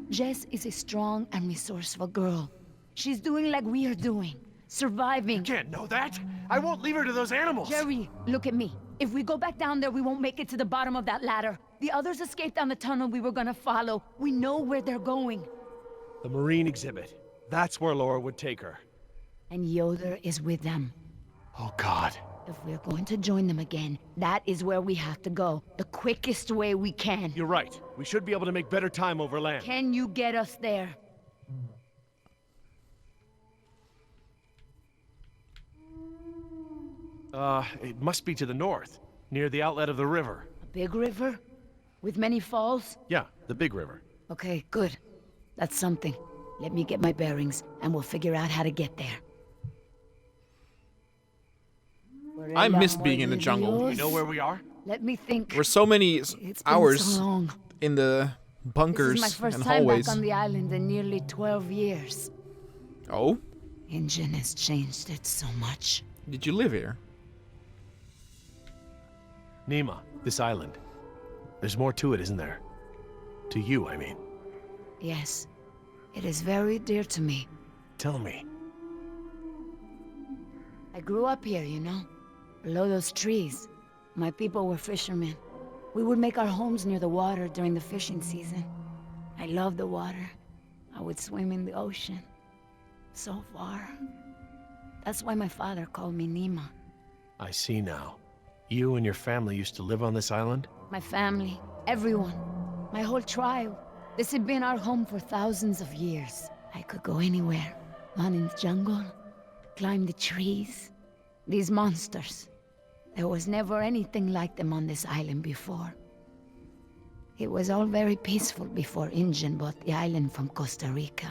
Jess is a strong and resourceful girl. She's doing like we are doing. Surviving. Can't know that. I won't leave her to those animals. Jerry, look at me. If we go back down there, we won't make it to the bottom of that ladder. The others escaped down the tunnel we were gonna follow. We know where they're going. The marine exhibit. That's where Laura would take her. And Yoder is with them. Oh, God. If we're going to join them again, that is where we have to go. The quickest way we can. You're right. We should be able to make better time over land. Can you get us there? It must be to the north, near the outlet of the river. A big river? With many falls? Yeah, the big river. Okay, good. That's something. Let me get my bearings, and we'll figure out how to get there. I missed being in the jungle. You know where we are? Let me think. We're so many It's been hours so long. in the bunkers This is my first and time hallways. back on the island in nearly 12 years. Oh? Engine has changed it so much. Did you live here? Nima, this island. There's more to it, isn't there? To you, I mean. Yes, it is very dear to me. Tell me. I grew up here, you know, below those trees. My people were fishermen. We would make our homes near the water during the fishing season. I loved the water. I would swim in the ocean. So far. That's why my father called me Nima. I see now. You and your family used to live on this island? My family, everyone, my whole tribe. This had been our home for thousands of years. I could go anywhere, run in the jungle, climb the trees. These monsters. There was never anything like them on this island before. It was all very peaceful before Ingen bought the island from Costa Rica.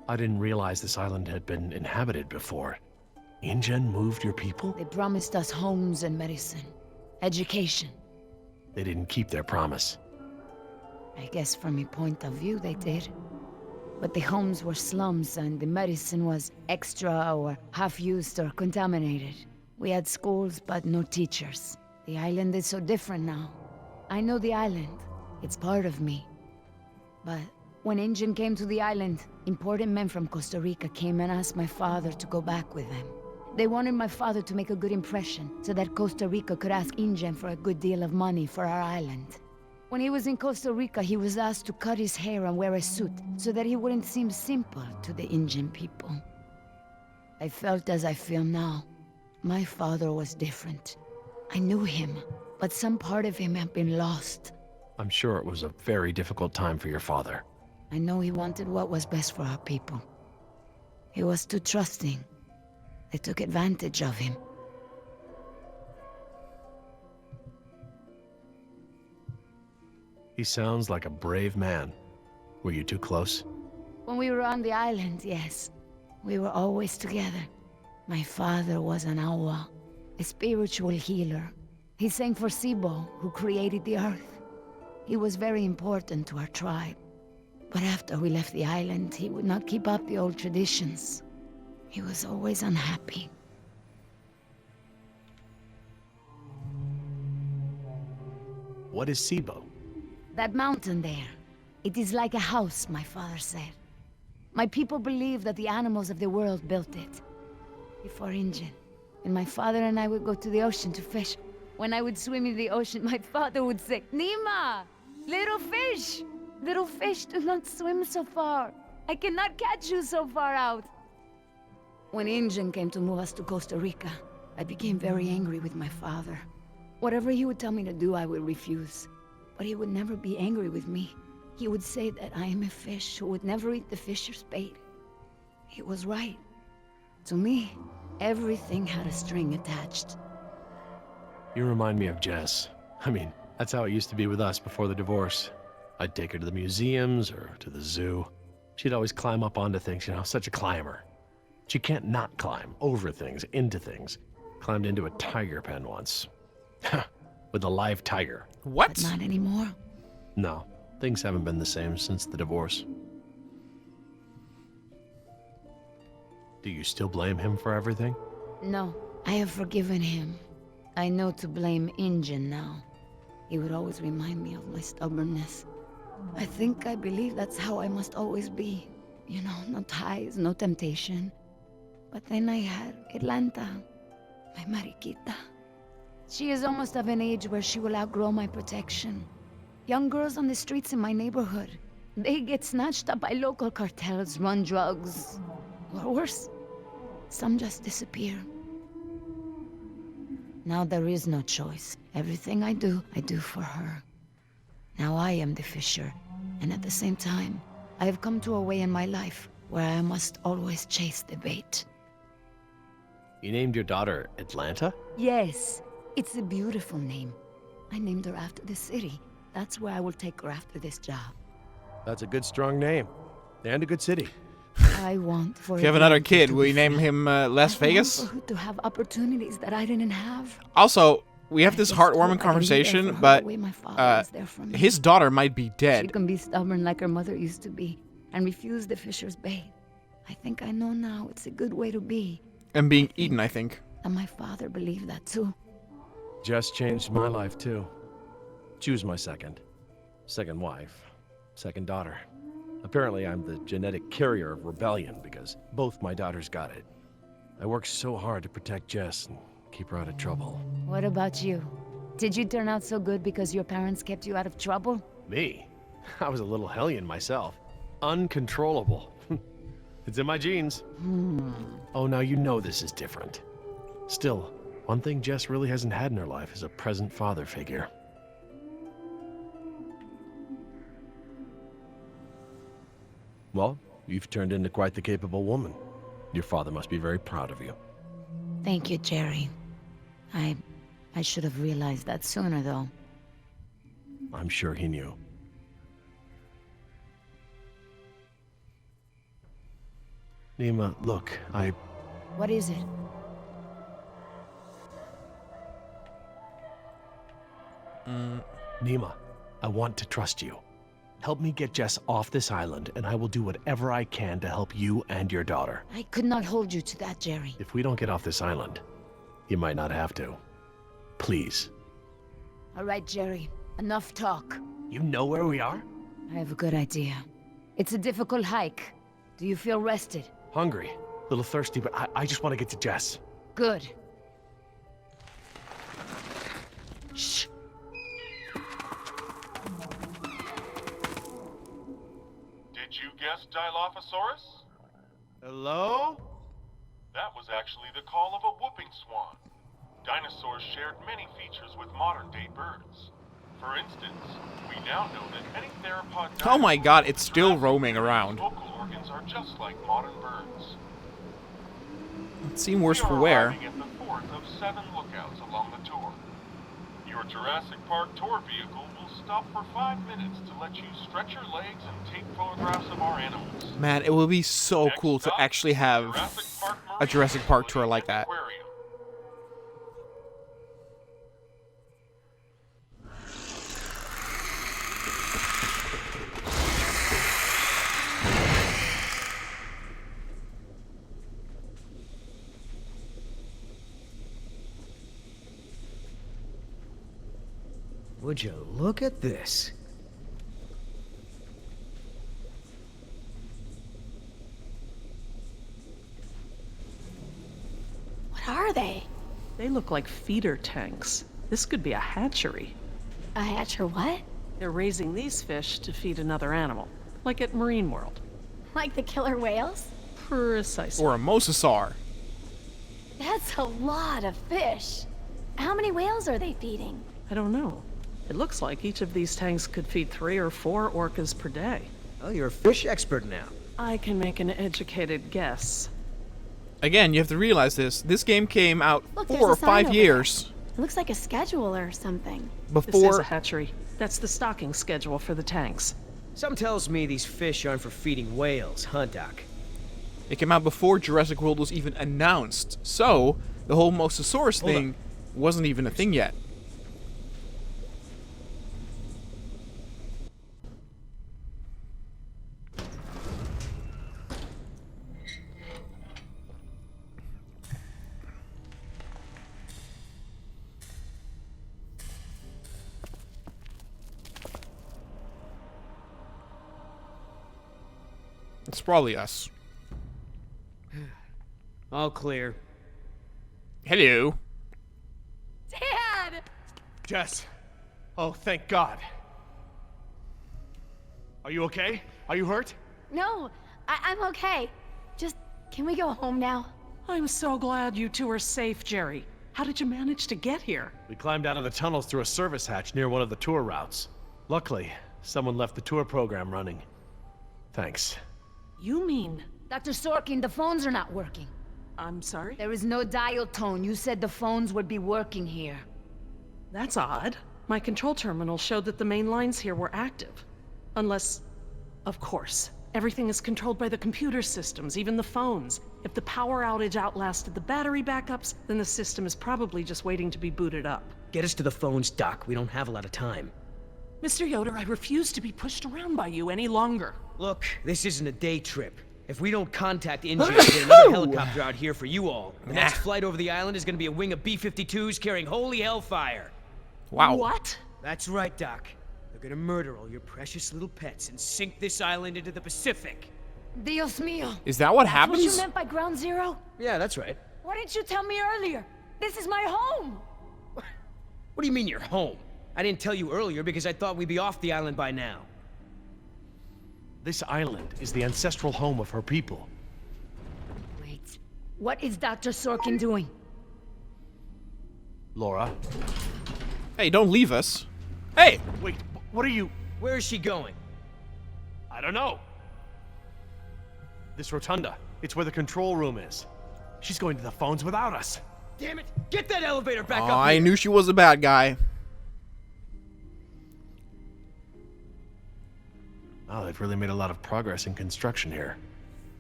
I didn't realize this island had been inhabited before. Ingen moved your people? They promised us homes and medicine, education. They didn't keep their promise. I guess from a point of view they did. But the homes were slums and the medicine was extra or half-used or contaminated. We had schools but no teachers. The island is so different now. I know the island. It's part of me. But when Ingen came to the island, important men from Costa Rica came and asked my father to go back with them. They wanted my father to make a good impression so that Costa Rica could ask Ingen for a good deal of money for our island. When he was in Costa Rica, he was asked to cut his hair and wear a suit so that he wouldn't seem simple to the Ingen people. I felt as I feel now. My father was different. I knew him, but some part of him had been lost. I'm sure it was a very difficult time for your father. I know he wanted what was best for our people. He was too trusting. They took advantage of him. He sounds like a brave man. Were you too close? When we were on the island, yes. We were always together. My father was an awa, a spiritual healer. He sang for Sibo, who created the earth. He was very important to our tribe. But after we left the island, he would not keep up the old traditions. He was always unhappy. What is Sibo? That mountain there. It is like a house, my father said. My people believe that the animals of the world built it. Before Ingen. And my father and I would go to the ocean to fish. When I would swim in the ocean, my father would say, Nima! Little fish! Little fish do not swim so far. I cannot catch you so far out. When Ingen came to move us to Costa Rica, I became very angry with my father. Whatever he would tell me to do, I would refuse. But he would never be angry with me. He would say that I am a fish who would never eat the fisher's bait. He was right. To me, everything had a string attached. You remind me of Jess. I mean, that's how it used to be with us before the divorce. I'd take her to the museums or to the zoo. She'd always climb up onto things, you know, such a climber. She can't not climb over things, into things. Climbed into a tiger pen once. With a live tiger. What? But not anymore. No, things haven't been the same since the divorce. Do you still blame him for everything? No, I have forgiven him. I know to blame Ingen now. He would always remind me of my stubbornness. I believe that's how I must always be. You know, no ties, no temptation. But then I had Atlanta, my mariquita. She is almost of an age where she will outgrow my protection. Young girls on the streets in my neighborhood, they get snatched up by local cartels, run drugs. Or worse, some just disappear. Now there is no choice. Everything I do for her. Now I am the fisher, and at the same time, I have come to a way in my life where I must always chase the bait. You named your daughter Atlanta? Yes, it's a beautiful name. I named her after the city. That's where I will take her after this job. That's a good, strong name. And a good city. I want for If you have another Atlanta kid, to will be you name free. him Las I Vegas? want for her to have opportunities that I didn't have. Also, we have I this just hope I heartwarming can be there for conversation, her but the way my father was there for me. his daughter might be She dead. can be stubborn like her mother used to be and refuse the fisher's bait. I think I know now it's a good way to be. And being eaten, I think. And my father believed that too. Jess changed my life, too. She was my second wife, second daughter. Apparently, I'm the genetic carrier of rebellion because both my daughters got it. I worked so hard to protect Jess and keep her out of trouble. What about you? Did you turn out so good because your parents kept you out of trouble? Me? I was a little hellion myself. Uncontrollable. It's in my genes. Oh, now you know this is different. Still, one thing Jess really hasn't had in her life is a present father figure. Well, you've turned into quite the capable woman. Your father must be very proud of you. Thank you, Jerry. I should have realized that sooner, though. I'm sure he knew. Nima, look, What is it? Nima, I want to trust you. Help me get Jess off this island, and I will do whatever I can to help you and your daughter. I could not hold you to that, Jerry. If we don't get off this island, you might not have to. Please. All right, Jerry. Enough talk. You know where we are? I have a good idea. It's a difficult hike. Do you feel rested? Hungry, a little thirsty, but I just want to get to Jess. Good. Shh. Did you guess Dilophosaurus? Hello? That was actually the call of a whooping swan. Dinosaurs shared many features with modern-day birds. For instance, we now know that any theropod Oh my god, it's dinosaur still has roaming around. vocal organs are just like modern birds. It seemed worse We for are wear. arriving at the fourth of 7 lookouts along the tour. Your Jurassic Park tour vehicle will stop for 5 minutes to let you stretch your legs and take photographs of our animals. Man, it would be so Next cool to stop, actually have Jurassic Park a Marine Jurassic Park Facility tour like and that. Aquarium. Would you look at this? What are they? They look like feeder tanks. This could be a hatchery. A hatcher what? They're raising these fish to feed another animal, like at Marine World. Like the killer whales? Precisely. Or a mosasaur. That's a lot of fish. How many whales are they feeding? I don't know. It looks like each of these tanks could feed 3 or 4 orcas per day. Oh, you're a fish expert now. I can make an educated guess. Again, you have to realize this. This game came out Look, there's 4 a or sign 5 over years It looks like a schedule or something. This is before. a hatchery. That's the stocking schedule for the tanks. Something tells me these fish aren't for feeding whales, huh, Doc? It came out before Jurassic World was even announced. So, the whole Mosasaurus Hold thing wasn't even a thing yet. It's probably us. All clear. Hello. Dad! Jess! Oh, thank God. Are you okay? Are you hurt? No, I'm okay. Just, can we go home now? I'm so glad you two are safe, Jerry. How did you manage to get here? We climbed out of the tunnels through a service hatch near one of the tour routes. Luckily, someone left the tour program running. Thanks. You mean... Dr. Sorkin, the phones are not working. I'm sorry? There is no dial tone. You said the phones would be working here. That's odd. My control terminal showed that the main lines here were active. Unless... Of course. Everything is controlled by the computer systems, even the phones. If the power outage outlasted the battery backups, then the system is probably just waiting to be booted up. Get us to the phones, Doc. We don't have a lot of time. Mr. Yoder, I refuse to be pushed around by you any longer. Look, this isn't a day trip. If we don't contact India and get another helicopter out here for you all, the next flight over the island is gonna be a wing of B-52s carrying holy hellfire. Wow. What? That's right, Doc. They're gonna murder all your precious little pets and sink this island into the Pacific. Dios mío. Is that what That's happens? what you meant by ground zero? Yeah, that's right. Why didn't you tell me earlier? This is my home. What do you mean you're home? I didn't tell you earlier because I thought we'd be off the island by now. This island is the ancestral home of her people. Wait, what is Dr. Sorkin doing? Laura. Hey, don't leave us. Hey! Wait, what are you... Where is she going? I don't know. This rotunda. It's where the control room is. She's going to the phones without us. Damn it! Get that elevator back Oh, up I here. knew she was a bad guy. Oh, they've really made a lot of progress in construction here.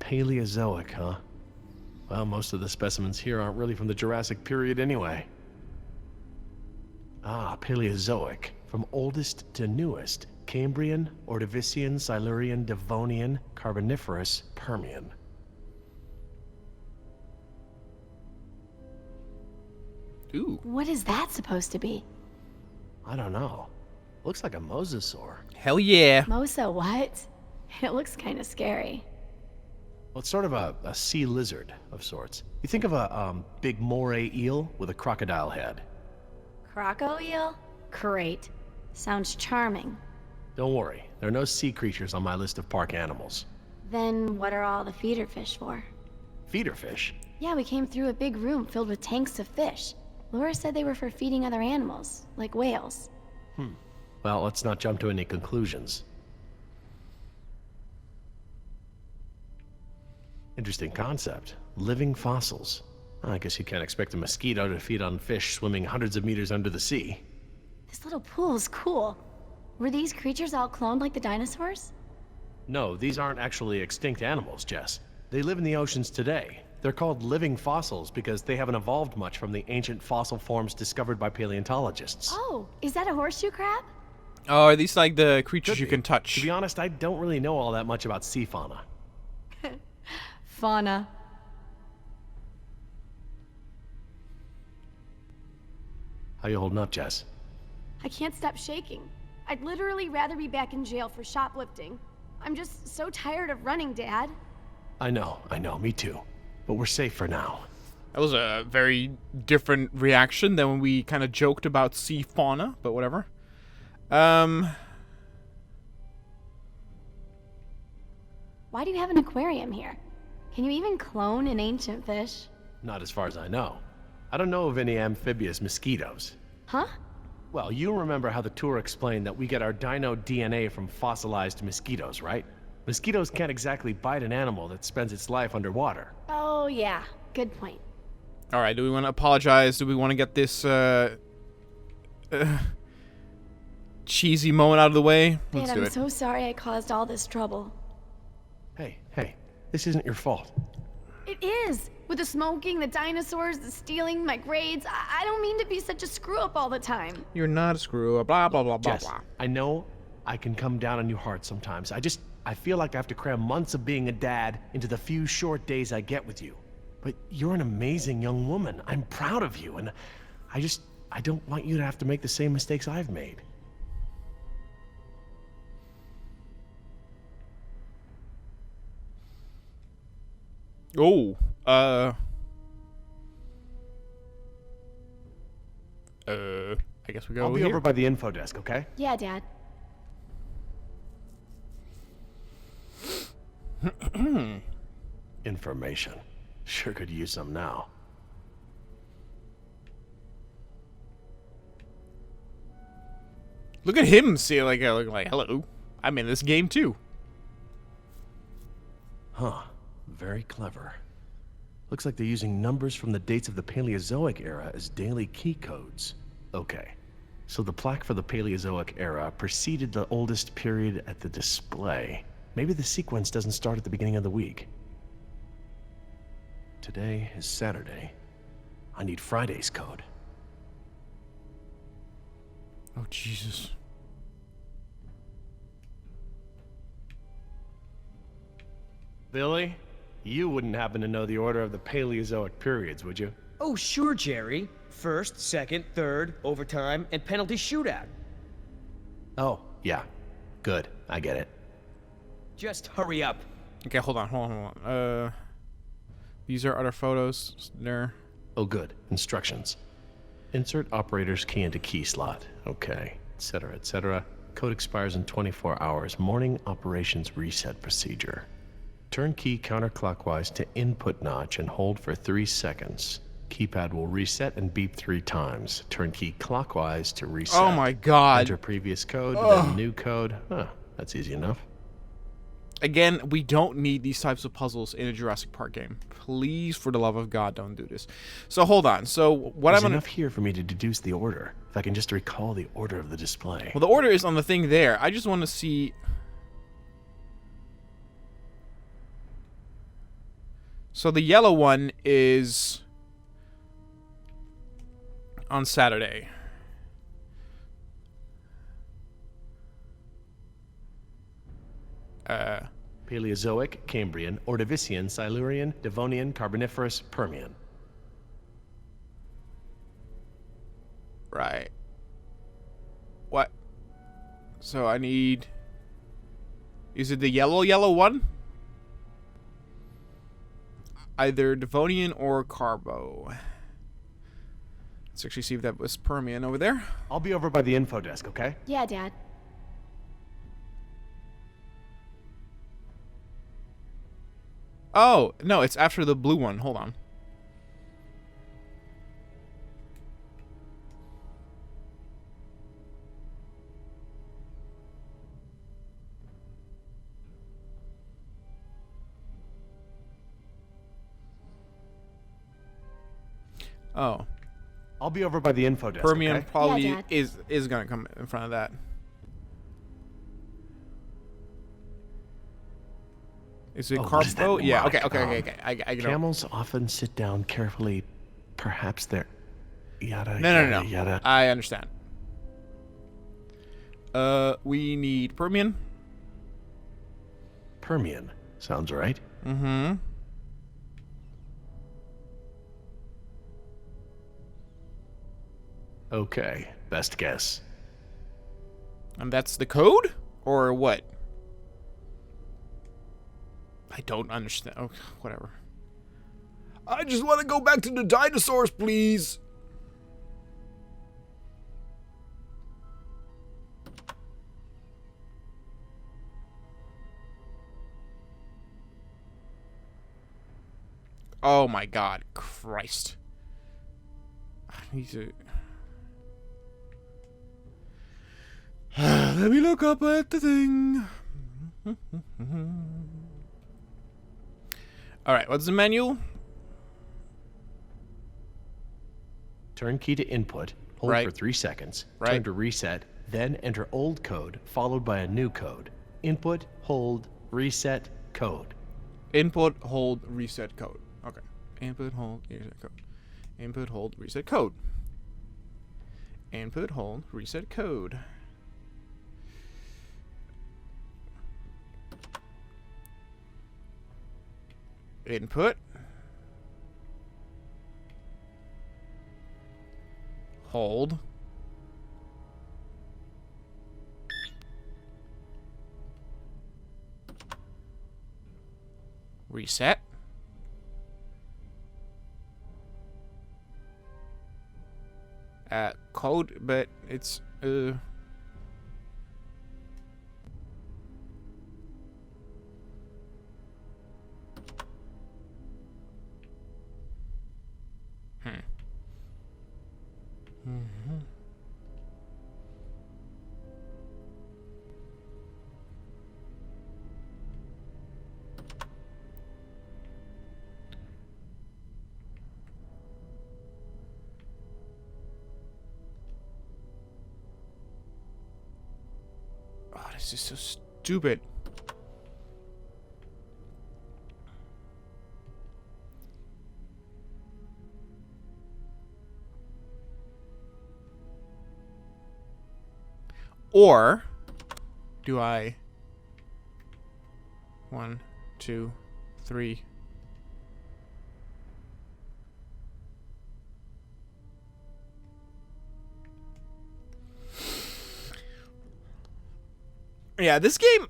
Paleozoic, huh? Well, most of the specimens here aren't really from the Jurassic period anyway. Ah, Paleozoic. From oldest to newest. Cambrian, Ordovician, Silurian, Devonian, Carboniferous, Permian. Ooh. What is that supposed to be? I don't know. Looks like a mosasaur. Hell yeah. Mosa what? It looks kind of scary. Well, it's sort of a sea lizard of sorts. You think of a big moray eel with a crocodile head. Croco eel? Great. Sounds charming. Don't worry, there are no sea creatures on my list of park animals. Then what are all the feeder fish for? Feeder fish? Yeah, we came through a big room filled with tanks of fish. Laura said they were for feeding other animals, like whales. Well, let's not jump to any conclusions. Interesting concept. Living fossils. I guess you can't expect a mosquito to feed on fish swimming hundreds of meters under the sea. This little pool is cool. Were these creatures all cloned like the dinosaurs? No, these aren't actually extinct animals, Jess. They live in the oceans today. They're called living fossils because they haven't evolved much from the ancient fossil forms discovered by paleontologists. Oh, is that a horseshoe crab? Oh, are these like the creatures Could you be. can touch? To be honest, I don't really know all that much about sea fauna. Fauna. How you holding up, Jess? I can't stop shaking. I'd literally rather be back in jail for shoplifting. I'm just so tired of running, Dad. I know, me too. But we're safe for now. That was a very different reaction than when we kind of joked about sea fauna, but whatever. Why do you have an aquarium here? Can you even clone an ancient fish? Not as far as I know. I don't know of any amphibious mosquitoes. Huh? Well, you remember how the tour explained that we get our dino DNA from fossilized mosquitoes, right? Mosquitoes can't exactly bite an animal that spends its life underwater. Oh, yeah. Good point. All right, do we want to apologize? Do we want to get this cheesy moment out of the way? Let's Dad, do I'm it. so sorry I caused all this trouble. Hey, this isn't your fault. It is! With the smoking, the dinosaurs, the stealing, my grades. I don't mean to be such a screw-up all the time. You're not a screw up. Blah blah blah blah Jess, blah. I know I can come down on you hard sometimes. I feel like I have to cram months of being a dad into the few short days I get with you. But you're an amazing young woman. I'm proud of you, and I don't want you to have to make the same mistakes I've made. Oh, I guess we go I'll be here. over by the info desk, okay? Yeah, Dad. Information. Sure could use some now. Look at him say like hello. I'm in this game too. Huh. Very clever. Looks like they're using numbers from the dates of the Paleozoic era as daily key codes. Okay. So the plaque for the Paleozoic era preceded the oldest period at the display. Maybe the sequence doesn't start at the beginning of the week. Today is Saturday. I need Friday's code. Oh, Jesus. Billy, you wouldn't happen to know the order of the Paleozoic periods, would you? Oh, sure, Jerry. First, second, third, overtime, and penalty shootout. Oh, yeah. Good. I get it. Just hurry up. Okay, hold on. These are other photos. There. Oh, good. Instructions. Insert operator's key into key slot. Okay. Etc., etc. Code expires in 24 hours. Morning operations reset procedure. Turn key counterclockwise to input notch and hold for 3 seconds. Keypad will reset and beep 3 times. Turn key clockwise to reset. Oh my God. Enter previous code, then new code. Huh, that's easy enough. Again, we don't need these types of puzzles in a Jurassic Park game. Please, for the love of God, don't do this. So hold on. So what There's I'm gonna... enough here for me to deduce the order. If I can just recall the order of the display. Well, the order is on the thing there. I just want to see... So the yellow one is on Saturday. Paleozoic, Cambrian, Ordovician, Silurian, Devonian, Carboniferous, Permian. Right. What? So I need... Is it the yellow one? Either Devonian or Carbo. Let's actually see if that was Permian over there. I'll be over by the info desk, okay? Yeah, Dad. Oh, no, it's after the blue one. Hold on. Oh. I'll be over by the info desk, Permian okay? probably Yeah, Dad. is gonna come in front of that. Is it what is that Carbo? Yeah, okay. mnemonic? I get it. Camels often sit down carefully. Perhaps they're... Yada, No. yada, yada. I understand. We need Permian. Permian. Sounds right. Mm-hmm. Okay, best guess. And that's the code? Or what? I don't understand. Oh, whatever. I just want to go back to the dinosaurs, please. Oh my God, Christ. I need to... Let me look up at the thing. Alright, what's the manual? Turn key to input, hold Right. for 3 seconds, Right. turn to reset, then enter old code, followed by a new code. Input, hold, reset, code. Input, hold, reset code. Okay. Input, hold, reset code. Input, hold, reset code. Input, hold, reset code. Input. Hold. Reset. code, but it's oh, this is so stupid. Or do I 1, 2, 3 Yeah, this game,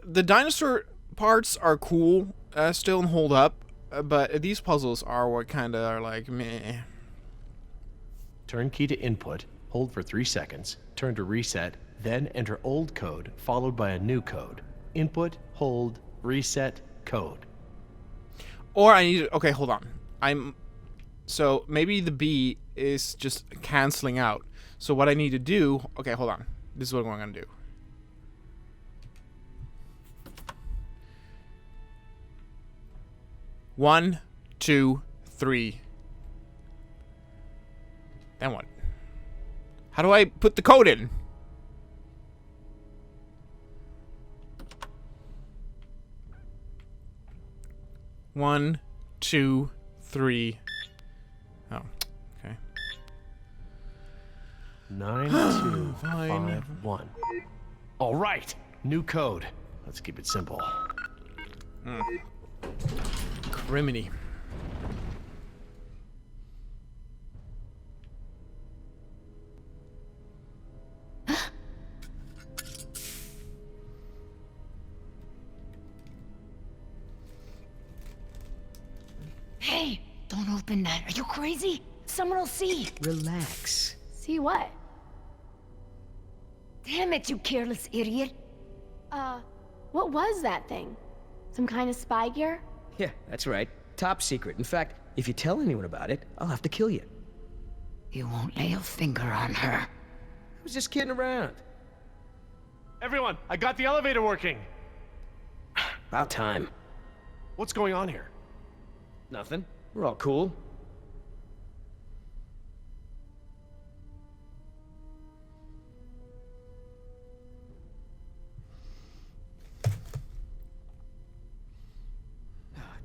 the dinosaur parts are cool, still and hold up, but these puzzles are what kind of are like meh. Turn key to input, hold for 3 seconds, turn to reset, then enter old code followed by a new code. Input, hold, reset, code. Or I need to, okay, hold on. So maybe the B is just canceling out. So what I need to do, okay, hold on. This is what I'm going to do. One, 2, 3. Then what? How do I put the code in? One, 2, 3. Oh, okay. 9251. All right, new code. Let's keep it simple. Criminy. Hey, don't open that. Are you crazy? Someone will see. Relax. See what? Damn it, you careless idiot. What was that thing? Some kind of spy gear? Yeah, that's right. Top secret. In fact, if you tell anyone about it, I'll have to kill you. You won't lay a finger on her. I was just kidding around. Everyone, I got the elevator working. About time. What's going on here? Nothing. We're all cool.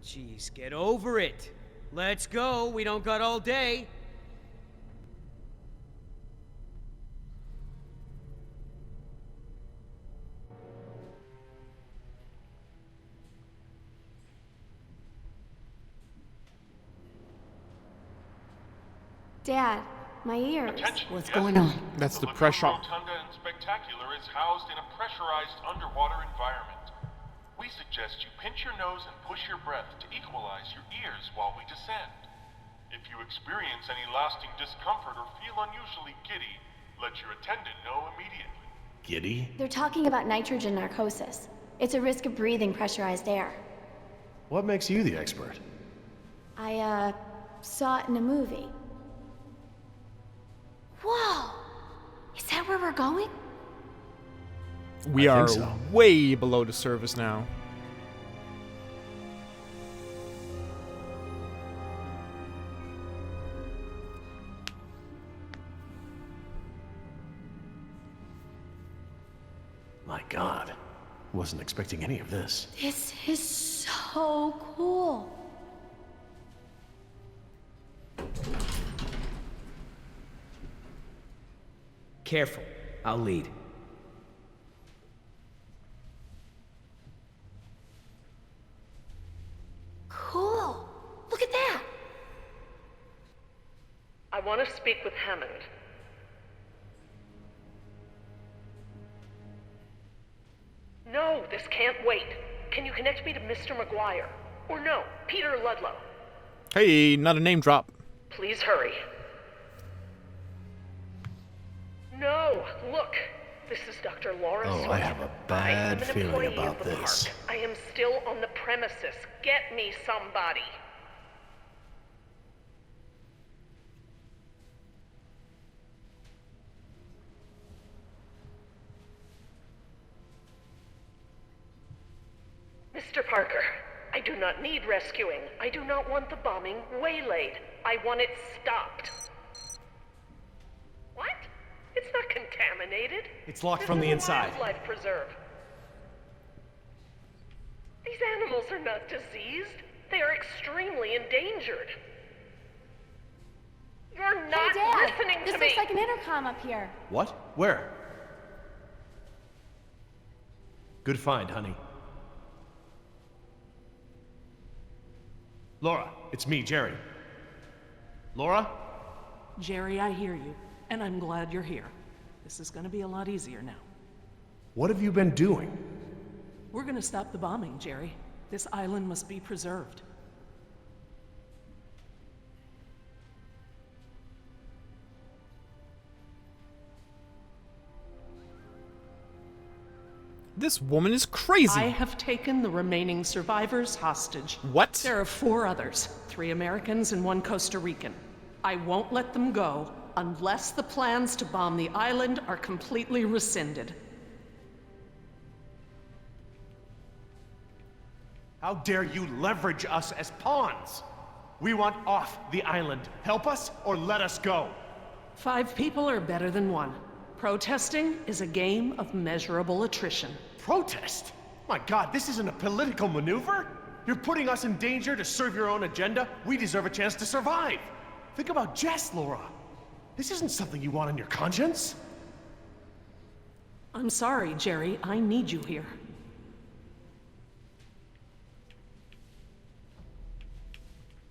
Jeez, get over it. Let's go. We don't got all day. Dad, my ears. Attention, What's yes. going on? That's the Lagoon press shop. Rotunda and Spectacular is housed in a pressurized underwater environment. We suggest you pinch your nose and push your breath to equalize your ears while we descend. If you experience any lasting discomfort or feel unusually giddy, let your attendant know immediately. Giddy? They're talking about nitrogen narcosis. It's a risk of breathing pressurized air. What makes you the expert? I, saw it in a movie. Whoa! Is that where we're going? We I are think so. way below the surface now. My God. Wasn't expecting any of this. This is so cool. Careful. I'll lead. Cool. Look at that. I want to speak with Hammond. No, this can't wait. Can you connect me to Mr. McGuire? Or no, Peter Ludlow. Hey, not a name drop. Please hurry. No, look. This is Dr. Laura Oh, I have a bad feeling about this. I am still on the premises. Get me somebody. Mr. Parker, I do not need rescuing. I do not want the bombing waylaid. I want it stopped. What? It's not contaminated. It's locked This from is the a inside. wildlife preserve. These animals are not diseased. They are extremely endangered. You're not Hey, Dad, listening this to me. looks like an intercom up here. What? Where? Good find, honey. Laura, it's me, Jerry. Laura? Jerry, I hear you, and I'm glad you're here. This is gonna be a lot easier now. What have you been doing? We're gonna stop the bombing, Jerry. This island must be preserved. This woman is crazy. I have taken the remaining survivors hostage. What? There are 4 others, 3 Americans and 1 Costa Rican. I won't let them go unless the plans to bomb the island are completely rescinded. How dare you leverage us as pawns? We want off the island. Help us or let us go. 5 people are better than 1. Protesting is a game of measurable attrition. Protest? My God, this isn't a political maneuver. You're putting us in danger to serve your own agenda. We deserve a chance to survive. Think about Jess, Laura. This isn't something you want on your conscience. I'm sorry, Jerry. I need you here.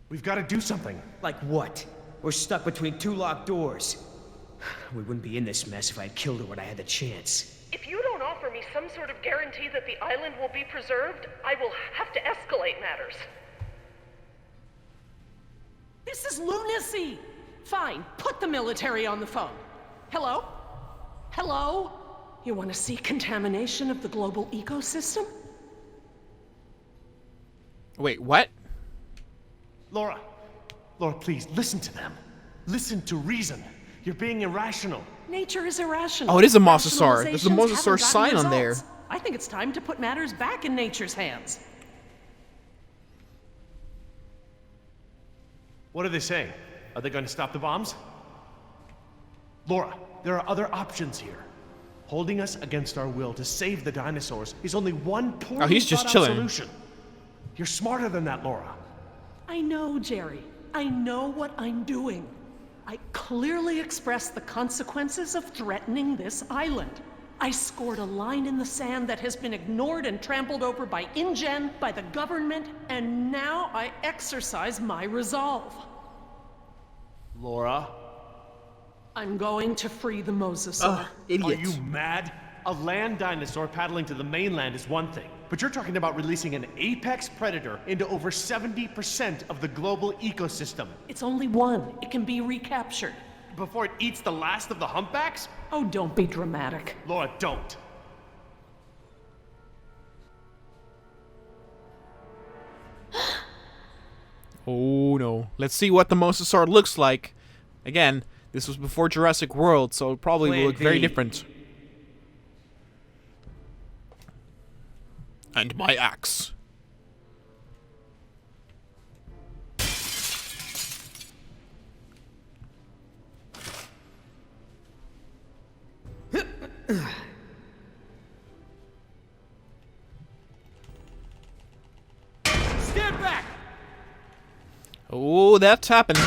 We've got to do something. Like what? We're stuck between 2 locked doors. We wouldn't be in this mess if I had killed her when I had the chance. If you don't offer me some sort of guarantee that the island will be preserved, I will have to escalate matters. This is lunacy! Fine, put the military on the phone. Hello? Hello? You want to see contamination of the global ecosystem? Wait, what? Laura, please, listen to them. Listen to reason. You're being irrational. Nature is irrational. Oh, it is a Mosasaurus. There's a Rationalizations Mosasaurus haven't sign gotten on there. results. I think it's time to put matters back in nature's hands. What are they saying? Are they going to stop the bombs? Laura, there are other options here. Holding us against our will to save the dinosaurs is only one poorly he's just thought-out chilling. solution. You're smarter than that, Laura. I know, Jerry. I know what I'm doing. I clearly expressed the consequences of threatening this island. I scored a line in the sand that has been ignored and trampled over by InGen, by the government, and now I exercise my resolve. Laura, I'm going to free the Mosasaur. are Idiot. you mad? A land dinosaur paddling to the mainland is one thing, but you're talking about releasing an apex predator into over 70% of the global ecosystem It's only one. It can be recaptured. before it eats the last of the humpbacks? Oh, don't be dramatic. Laura, don't. Oh no. Let's see what the Mosasaur looks like. Again, this was before Jurassic World, so it probably will Plan look very B. different. And my axe. Stand back! Oh, that's happened.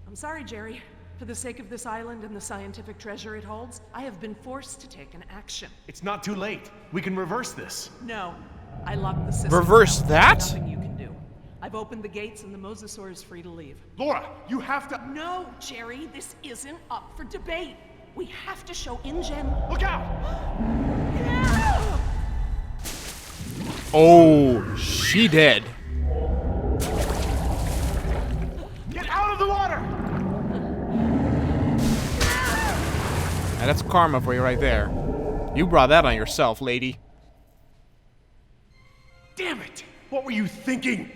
I'm sorry, Jerry. For the sake of this island and the scientific treasure it holds, I have been forced to take an action. It's not too late. We can reverse this. No, I locked the system. Reverse down. that? There's nothing you can do. I've opened the gates and the Mosasaur is free to leave. Laura, you have to... No, Jerry, this isn't up for debate. We have to show InGen. Look out! No! Oh, she dead. Get out of the water! Now that's karma for you right there. You brought that on yourself, lady. Damn it! What were you thinking?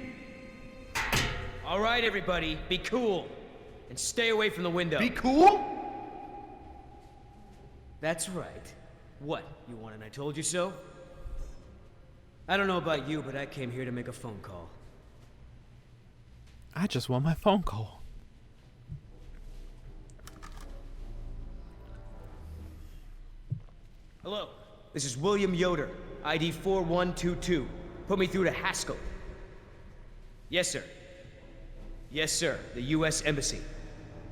All right, everybody, be cool. And stay away from the window. Be cool? That's right. What, you want an I told you so? I don't know about you, but I came here to make a phone call. I just want my phone call. Hello, this is William Yoder, ID 4122. Put me through to Haskell. Yes, sir. Yes, sir, the U.S. Embassy.